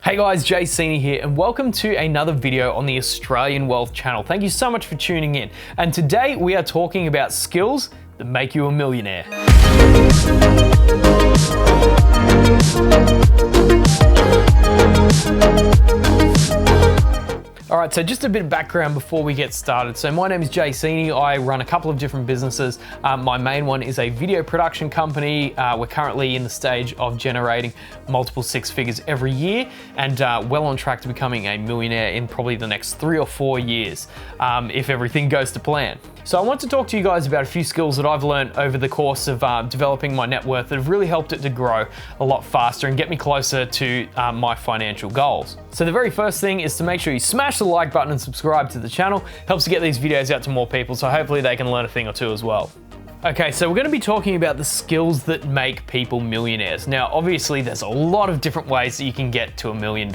Hey guys, Jay Sini here and welcome to another video on the Australian Wealth channel. Thank you so much for tuning in. And today we are talking about skills that make you a millionaire. Alright, so just a bit of background before we get started. So my name is Jay Sini. I run a couple of different businesses. My main one is a video production company. We're currently in the stage of generating multiple six figures every year and well on track to becoming a millionaire in probably the next 3 or 4 years, if everything goes to plan. So I want to talk to you guys about a few skills that I've learned over the course of developing my net worth that have really helped it to grow a lot faster and get me closer to my financial goals. So the very first thing is to make sure you smash the like button and subscribe to the channel. Helps to get these videos out to more people, so hopefully they can learn a thing or two as well. Okay, so we're going to be talking about the skills that make people millionaires. Now, obviously, there's a lot of different ways that you can get to $1 million.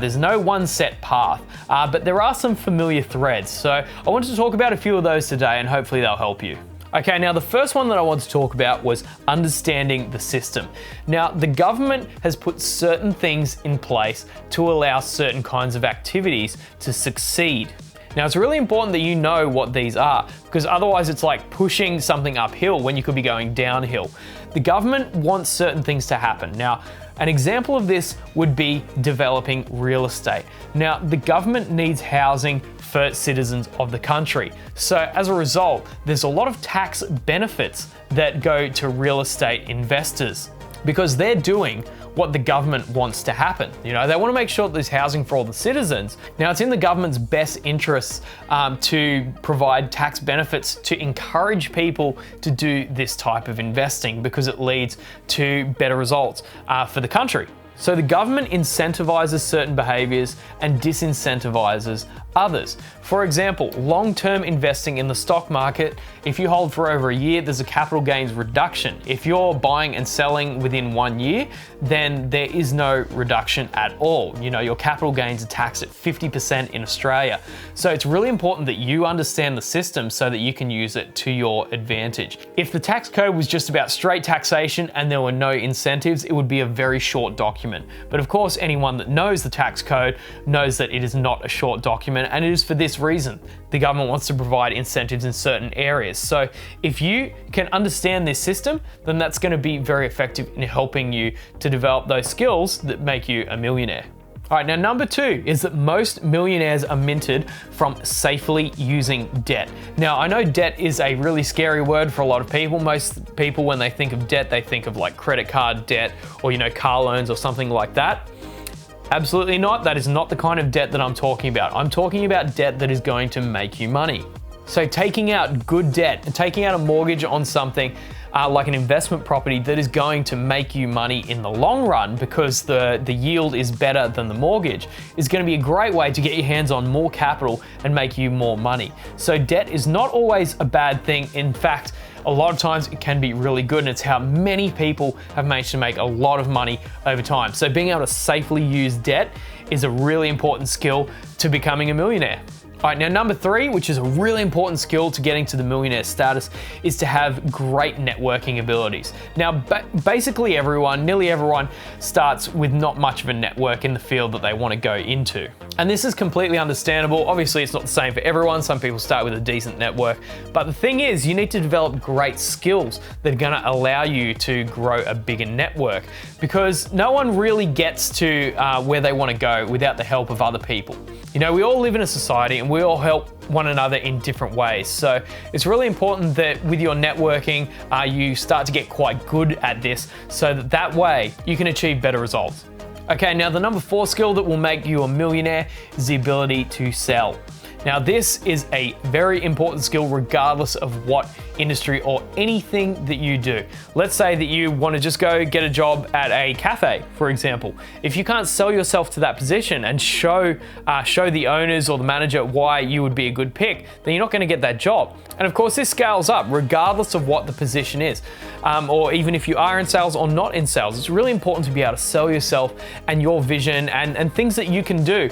There's no one set path, but there are some familiar threads. So I wanted to talk about a few of those today, and hopefully they'll help you. Okay, now the first one that I want to talk about was understanding the system. Now, the government has put certain things in place to allow certain kinds of activities to succeed. Now, it's really important that you know what these are, because otherwise it's like pushing something uphill when you could be going downhill. The government wants certain things to happen. Now, an example of this would be developing real estate. Now, the government needs housing for citizens of the country. So as a result, there's a lot of tax benefits that go to real estate investors because they're doing what the government wants to happen. You know, they want to make sure that there's housing for all the citizens. Now, it's in the government's best interests to provide tax benefits to encourage people to do this type of investing because it leads to better results for the country. So the government incentivizes certain behaviors and disincentivizes others. For example, long-term investing in the stock market, if you hold for over a year, there's a capital gains reduction. If you're buying and selling within 1 year, then there is no reduction at all. You know, your capital gains are taxed at 50% in Australia. So it's really important that you understand the system so that you can use it to your advantage. If the tax code was just about straight taxation and there were no incentives, it would be a very short document. But of course, anyone that knows the tax code knows that it is not a short document, and it is for this reason. The government wants to provide incentives in certain areas. So if you can understand this system, then that's going to be very effective in helping you to develop those skills that make you a millionaire. All right, now number 2 is that most millionaires are minted from safely using debt. Now, I know debt is a really scary word for a lot of people. Most people, when they think of debt, they think of like credit card debt or, you know, car loans or something like that. Absolutely not. That is not the kind of debt that I'm talking about. I'm talking about debt that is going to make you money. So taking out good debt and taking out a mortgage on something like an investment property that is going to make you money in the long run because the yield is better than the mortgage is going to be a great way to get your hands on more capital and make you more money. So debt is not always a bad thing. In fact, a lot of times it can be really good, and it's how many people have managed to make a lot of money over time. So being able to safely use debt is a really important skill to becoming a millionaire. All right, now number 3, which is a really important skill to getting to the millionaire status, is to have great networking abilities. Now, basically nearly everyone starts with not much of a network in the field that they want to go into. And this is completely understandable. Obviously, it's not the same for everyone. Some people start with a decent network. But the thing is, you need to develop great skills that are going to allow you to grow a bigger network, because no one really gets to where they want to go without the help of other people. You know, we all live in a society and we all help one another in different ways. So it's really important that with your networking, you start to get quite good at this so that way you can achieve better results. Okay, now the number 4 skill that will make you a millionaire is the ability to sell. Now, this is a very important skill regardless of what industry or anything that you do. Let's say that you want to just go get a job at a cafe, for example. If you can't sell yourself to that position and show the owners or the manager why you would be a good pick, then you're not going to get that job. And of course, this scales up regardless of what the position is, or even if you are in sales or not in sales. It's really important to be able to sell yourself and your vision and things that you can do.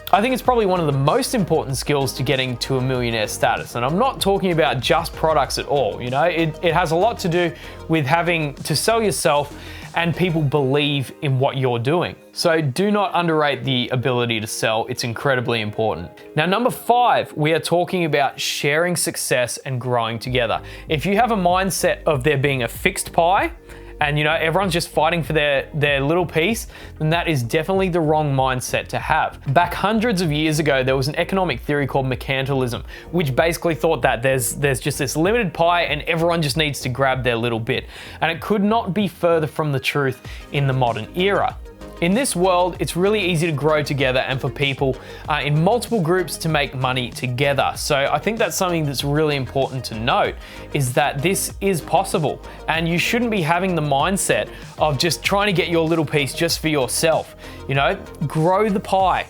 I think it's probably one of the most important skills to getting to a millionaire status. And I'm not talking about just products at all. You know, it has a lot to do with having to sell yourself and people believe in what you're doing. So do not underrate the ability to sell. It's incredibly important. Now, number 5, we are talking about sharing success and growing together. If you have a mindset of there being a fixed pie, and everyone's just fighting for their little piece, then that is definitely the wrong mindset to have. Back hundreds of years ago, there was an economic theory called mercantilism, which basically thought that there's just this limited pie and everyone just needs to grab their little bit. And it could not be further from the truth in the modern era. In this world, it's really easy to grow together and for people in multiple groups to make money together. So I think that's something that's really important to note, is that this is possible, and you shouldn't be having the mindset of just trying to get your little piece just for yourself. Grow the pie.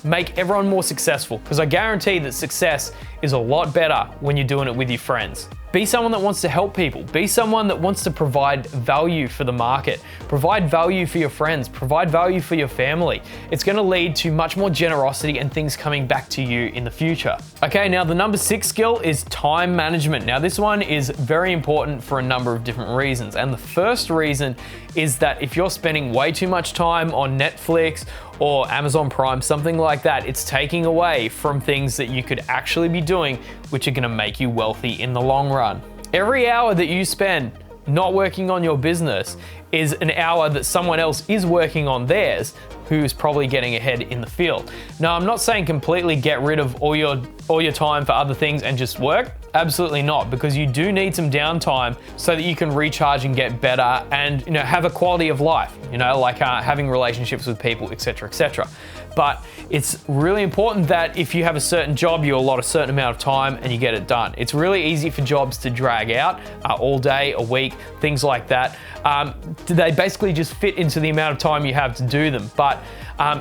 Make everyone more successful, because I guarantee that success is a lot better when you're doing it with your friends. Be someone that wants to help people. Be someone that wants to provide value for the market. Provide value for your friends. Provide value for your family. It's going to lead to much more generosity and things coming back to you in the future. Okay, now the number 6 skill is time management. Now this one is very important for a number of different reasons. And the first reason is that if you're spending way too much time on Netflix or Amazon Prime, something like that, it's taking away from things that you could actually be doing, which are going to make you wealthy in the long run. Every hour that you spend not working on your business is an hour that someone else is working on theirs, who's probably getting ahead in the field. Now, I'm not saying completely get rid of all your time for other things and just work. Absolutely not, because you do need some downtime so that you can recharge and get better and have a quality of life, like having relationships with people, etc., etc. But it's really important that if you have a certain job, you allot a certain amount of time and you get it done. It's really easy for jobs to drag out all day, a week, things like that. They basically just fit into the amount of time you have to do them. But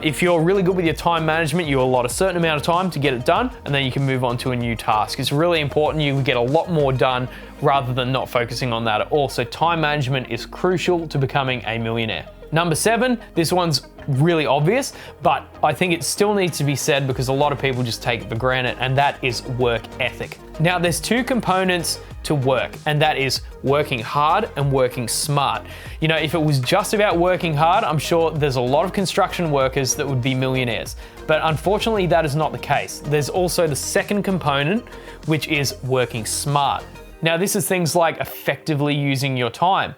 if you're really good with your time management, you allot a certain amount of time to get it done, and then you can move on to a new task. It's really important you get a lot more done rather than not focusing on that at all. So time management is crucial to becoming a millionaire. Number 7, this one's really obvious, but I think it still needs to be said because a lot of people just take it for granted, and that is work ethic. Now, there's 2 components to work, and that is working hard and working smart. If it was just about working hard, I'm sure there's a lot of construction workers that would be millionaires. But unfortunately, that is not the case. There's also the second component, which is working smart. Now, this is things like effectively using your time,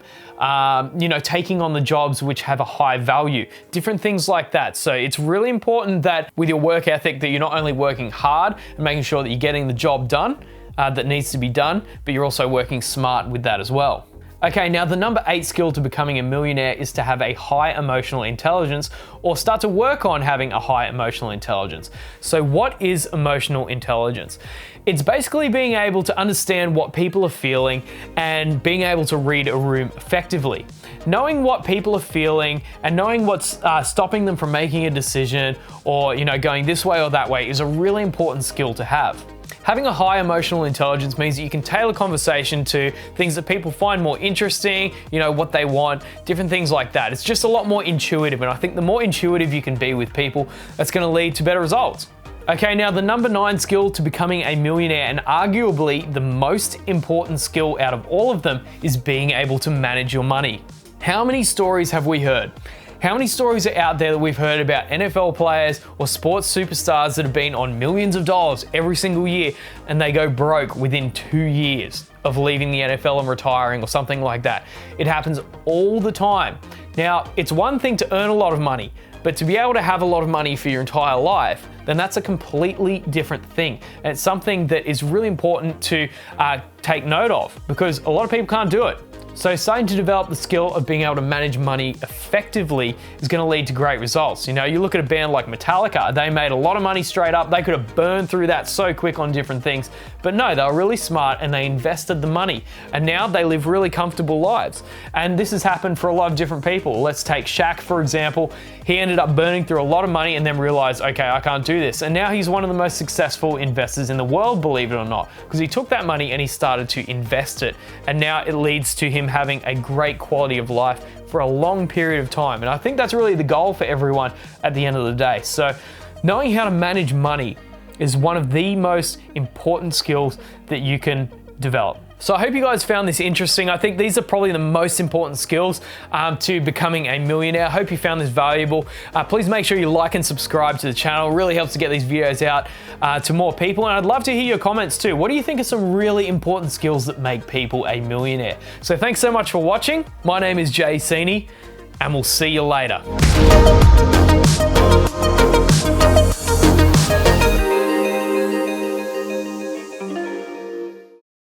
taking on the jobs which have a high value, different things like that. So it's really important that with your work ethic that you're not only working hard and making sure that you're getting the job done that needs to be done, but you're also working smart with that as well. Okay, now the number 8 skill to becoming a millionaire is to have a high emotional intelligence, or start to work on having a high emotional intelligence. So what is emotional intelligence? It's basically being able to understand what people are feeling and being able to read a room effectively. Knowing what people are feeling and knowing what's stopping them from making a decision or going this way or that way is a really important skill to have. Having a high emotional intelligence means that you can tailor conversation to things that people find more interesting, what they want, different things like that. It's just a lot more intuitive, and I think the more intuitive you can be with people, that's going to lead to better results. Okay, now the number 9 skill to becoming a millionaire, and arguably the most important skill out of all of them, is being able to manage your money. How many stories have we heard? How many stories are out there that we've heard about NFL players or sports superstars that have been on millions of dollars every single year and they go broke within 2 years of leaving the NFL and retiring or something like that? It happens all the time. Now, it's one thing to earn a lot of money, but to be able to have a lot of money for your entire life, then that's a completely different thing. And it's something that is really important to take note of, because a lot of people can't do it. So starting to develop the skill of being able to manage money effectively is going to lead to great results. You look at a band like Metallica, they made a lot of money straight up. They could have burned through that so quick on different things, but no, they were really smart and they invested the money, and now they live really comfortable lives. And this has happened for a lot of different people. Let's take Shaq, for example. He ended up burning through a lot of money and then realized, okay, I can't do this. And now he's one of the most successful investors in the world, believe it or not, because he took that money and he started to invest it. And now it leads to him having a great quality of life for a long period of time. And I think that's really the goal for everyone at the end of the day. So knowing how to manage money is one of the most important skills that you can develop. So I hope you guys found this interesting. I think these are probably the most important skills to becoming a millionaire. I hope you found this valuable. Please make sure you like and subscribe to the channel. It really helps to get these videos out to more people. And I'd love to hear your comments too. What do you think are some really important skills that make people a millionaire? So thanks so much for watching. My name is Jay Sini, and we'll see you later.